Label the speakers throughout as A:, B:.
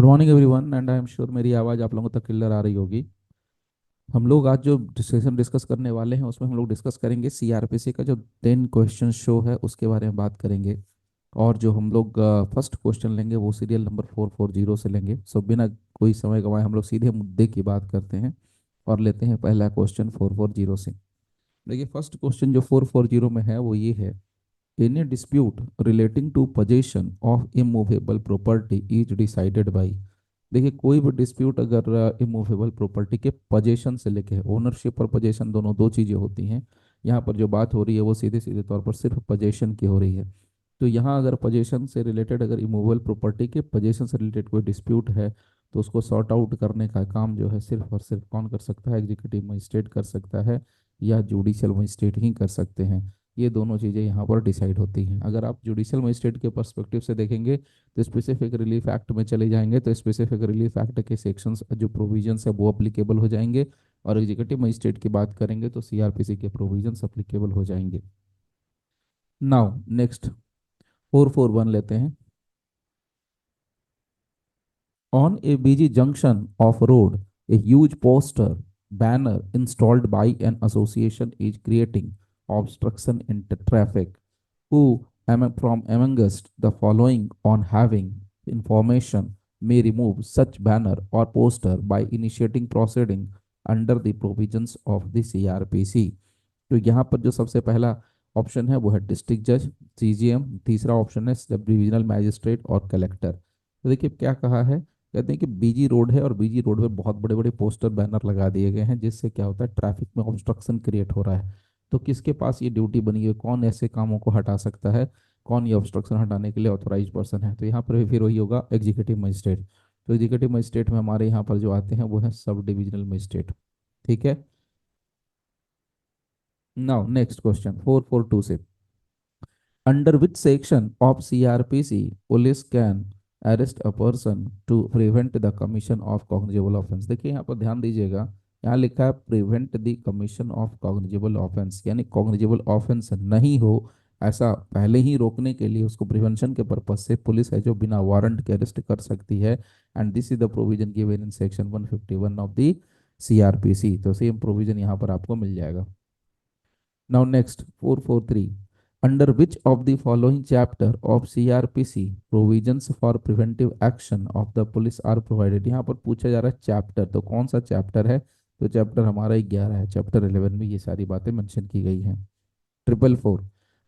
A: Good morning everyone and I am sure मेरी आवाज़ आप लोगों तक क्लियर आ रही होगी। हम लोग आज जो सेशन डिस्कस करने वाले हैं उसमें हम लोग डिस्कस करेंगे सीआरपीसी का जो 10 क्वेश्चन शो है उसके बारे में बात करेंगे। और जो हम लोग फर्स्ट क्वेश्चन लेंगे वो सीरियल नंबर 440 से लेंगे। सो बिना कोई समय गंवाए हम लोग सीधे मुद्दे की बात करते हैं और लेते हैं पहला क्वेश्चन 440 से। देखिए फर्स्ट क्वेश्चन जो 440 में है वो ये है, any dispute relating to possession of immovable property is decided by. देखिए कोई भी डिस्प्यूट अगर इमूवेबल प्रॉपर्टी के पोजेशन से लेके है, ओनरशिप और पोजेशन दोनों दो चीज़ें होती हैं। यहाँ पर जो बात हो रही है वो सीधे सीधे तौर पर सिर्फ पोजेशन की हो रही है। तो यहाँ अगर पोजेशन से रिलेटेड, अगर इमूवेबल प्रॉपर्टी के पोजेशन से रिलेटेड कोई डिस्प्यूट है तो उसको सॉर्ट आउट करने का काम जो है सिर्फ और सिर्फ कौन कर सकता है? एग्जीक्यूटिव मजिस्ट्रेट कर सकता है या जुडिशियल मजिस्ट्रेट ही कर सकते हैं। ये दोनों चीज़ें यहाँ पर डिसाइड होती हैं। अगर आप जुडिशियल मजिस्ट्रेट के पर्सपेक्टिव से देखेंगे तो स्पेसिफिक रिलीफ एक्ट में चले जाएंगे तो स्पेसिफिक रिलीफ एक्ट के सेक्शंस जो प्रोविजंस है वो अप्लीकेबल हो जाएंगे। और एग्जीक्यूटिव मजिस्ट्रेट की बात करेंगे तो सीआरपीसी के प्रोविजंस अप्लीकेबल हो जाएंगे। नाउ नेक्स्ट 441 लेते हैं। On a busy junction of road, a huge poster banner installed by an association is creating obstruction in the traffic. Who from among us the following on having information may remove such banner or poster by initiating proceeding under the provisions of the CRPC? तो यहाँ पर जो सबसे पहला option है वो है district जज, सीजीएम। तीसरा ऑप्शन है सब डिविजनल मैजिस्ट्रेट और कलेक्टर। तो देखिए क्या कहा है, कहते हैं कि बीजी रोड है और बीजी रोड पे बहुत बड़े बड़े पोस्टर बैनर लगा दिए गए हैं जिससे क्या होता है, ट्रैफिक में ऑब्स्ट्रक्शन क्रिएट हो रहा है। तो किसके पास ये ड्यूटी बनी है, कौन ऐसे कामों को हटा सकता है, कौन ये ऑब्स्ट्रक्शन हटाने के लिए ऑथोराइज पर्सन है? तो यहाँ पर भी फिर वही होगा, एग्जीक्यूटिव मजिस्ट्रेट। तो एग्जीक्यूटिव मजिस्ट्रेट में हमारे यहाँ पर जो आते हैं वो है सब डिविजनल मजिस्ट्रेट। ठीक है। नाउ नेक्स्ट क्वेश्चन 442 से, under which section of CRPC police can arrest a person to prevent the commission of cognizable offense? देखिए यहाँ पर ध्यान दीजिएगा, यहाँ लिखा है prevent the commission of cognizable offence, यानी कॉग्निजेबल ऑफेंस नहीं हो ऐसा पहले ही रोकने के लिए उसको प्रिवेंशन के पर्पज से पुलिस है जो बिना वारंट के अरेस्ट कर सकती है। And this is the provision given in section 151 of the CrPC. तो सेम प्रोविजन यहाँ पर आपको मिल जाएगा। Now next 443. Under which of the following chapter of CRPC provisions for preventive action of the police are provided? यहाँ पर पूछा जा रहा है चैप्टर, तो कौन सा चैप्टर है? तो चैप्टर हमारा 11 है। चैप्टर 11 में ये सारी बातें मेंशन की गई हैं। 444।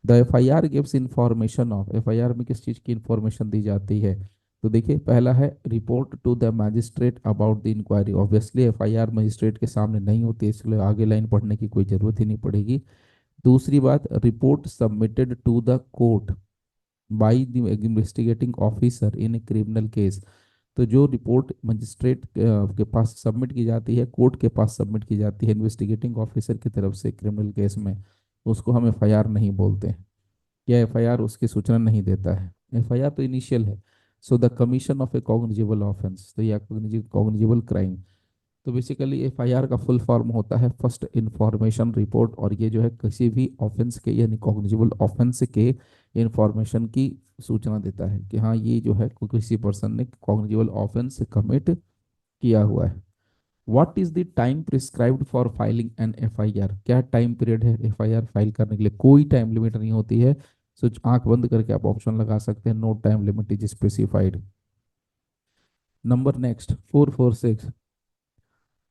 A: The FIR gives information of, FIR में किस चीज़ की इंफॉर्मेशन दी जाती है? तो देखिए पहला है report to the magistrate about the inquiry. Obviously FIR magistrate के सामने नहीं होती, इसलिए आगे लाइन पढ़ने की कोई ज़रूरत ही नहीं पड़ेगी। दूसरी बात, report submitted to the court by the investigating officer in a criminal case. तो जो रिपोर्ट मजिस्ट्रेट के पास सबमिट की जाती है, कोर्ट के पास सबमिट की जाती है इन्वेस्टिगेटिंग ऑफिसर की तरफ से क्रिमिनल केस में, उसको हम एफआईआर नहीं बोलते हैं। या एफआईआर उसकी सूचना नहीं देता है, एफआईआर तो इनिशियल है। So the commission of A cognizable offence, तो या कॉग्निजेबल क्राइम। तो बेसिकली एफआईआर का फुल फॉर्म होता है फर्स्ट इंफॉर्मेशन रिपोर्ट, और ये जो है किसी भी ऑफेंस के यानी कॉग्निजेबल ऑफेंस के इंफॉर्मेशन की सूचना देता है कि हाँ ये जो है किसी पर्सन ने कॉग्निजेबल ऑफेंस कमिट किया हुआ है। What is the time prescribed for filing an FIR? क्या टाइम पीरियड है एफआईआर फाइल करने के लिए? कोई टाइम लिमिट नहीं होती है। सो आंख बंद करके आप ऑप्शन लगा सकते हैं, no time limit is specified. Number next 446।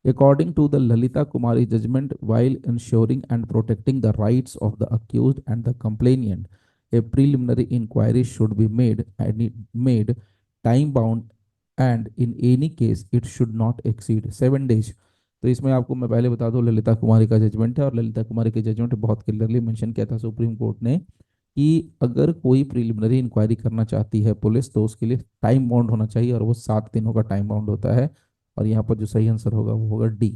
A: According to the Lalita Kumari judgment, while ensuring and protecting the rights of the accused and the complainant, a preliminary inquiry should be made time bound and in any case it should not exceed 7 days। तो इसमें आपको मैं पहले बता दूं ललिता कुमारी का judgement है, और ललिता कुमारी के जजमेंट बहुत क्लियरली मेंशन किया था सुप्रीम कोर्ट ने कि अगर कोई प्रिलिमिनरी इंक्वायरी करना चाहती है पुलिस तो उसके लिए टाइम बाउंड होना चाहिए, और वो 7 दिनों का टाइम बाउंड होता है। और यहाँ पर जो सही आंसर होगा वो होगा D.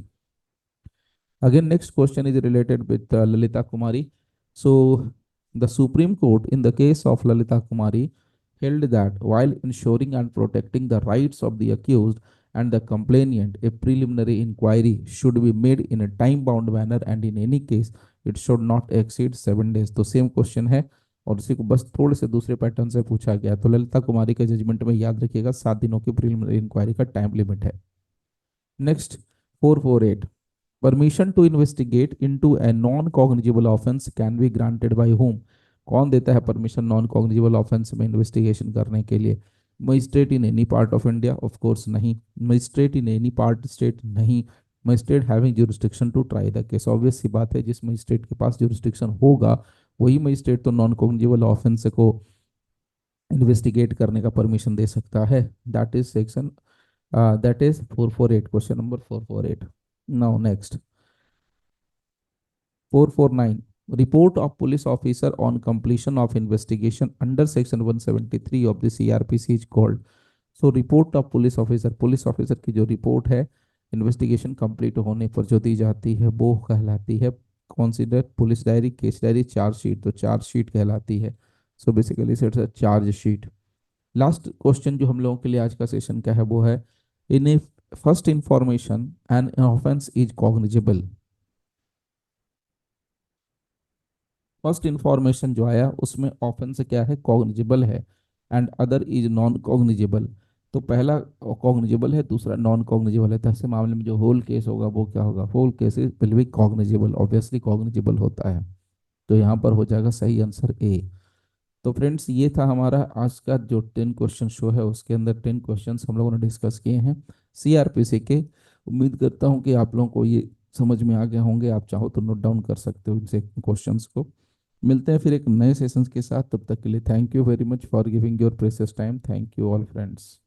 A: Again, next question is related with Lalita Kumari. So, the Supreme Court, in the case of Lalita Kumari, held that while ensuring and protecting the rights of the accused and the complainant, a preliminary inquiry should be made in a time-bound manner, and in any case, it should not exceed 7 days. तो same question है, और उसी को बस थोड़े से दूसरे pattern से पूछा गया। तो ललिता कुमारी के जजमेंट में याद रखिएगा 7 दिनों की प्रिलिमिनरी इंक्वायरी का टाइम लिमिट है। Next 448, permission to investigate into a non cognizable offence can be granted by home. कौन देता है परमिशन नॉन कॉग्निजेबल ऑफेंस में इन्वेस्टिगेशन करने के लिए? Magistrate in any part of India, of course नहीं। Magistrate in any part state, नहीं। Magistrate having jurisdiction to try the case, obvious सी बात है, जिस मजिस्ट्रेट के पास ज्यूरिसडिक्शन होगा वही मजिस्ट्रेट तो नॉन कॉग्निजेबल ऑफेंस को इन्वेस्टिगेट करने का परमिशन दे सकता है। That is section, that is 448, question number 448। Now next 449, report of police officer on completion of investigation under section 173 of the CRPC is called। So report of police officer की जो report है investigation complete होने पर जो दी जाती है वो कहलाती है consider police diary, case diary, chargesheet. तो चार्जशीट कहलाती है। So basically it's a chargesheet. Last question जो हम लोगों के लिए आज का सेशन का है वो है, in a first information an offence is cognizable. First information जो आया उसमें ऑफेंस क्या है, कॉग्निजेबल है, and other is non cognizable. तो पहला कॉग्निजेबल है, दूसरा नॉन कॉग्निजेबल है। तो ऐसे मामले में जो होल केस होगा वो क्या होगा, whole case will be cognizable, obviously cognizable होता है। तो यहाँ पर हो जाएगा सही आंसर ए। तो फ्रेंड्स ये था हमारा आज का जो 10 क्वेश्चन शो है, उसके अंदर 10 क्वेश्चंस हम लोगों ने डिस्कस किए हैं सीआरपीसी के। उम्मीद करता हूँ कि आप लोगों को ये समझ में आ गए होंगे। आप चाहो तो नोट डाउन कर सकते हो इनसे क्वेश्चंस को। मिलते हैं फिर एक नए सेशंस के साथ, तब तक के लिए thank you very much for giving your precious time. Thank you all friends.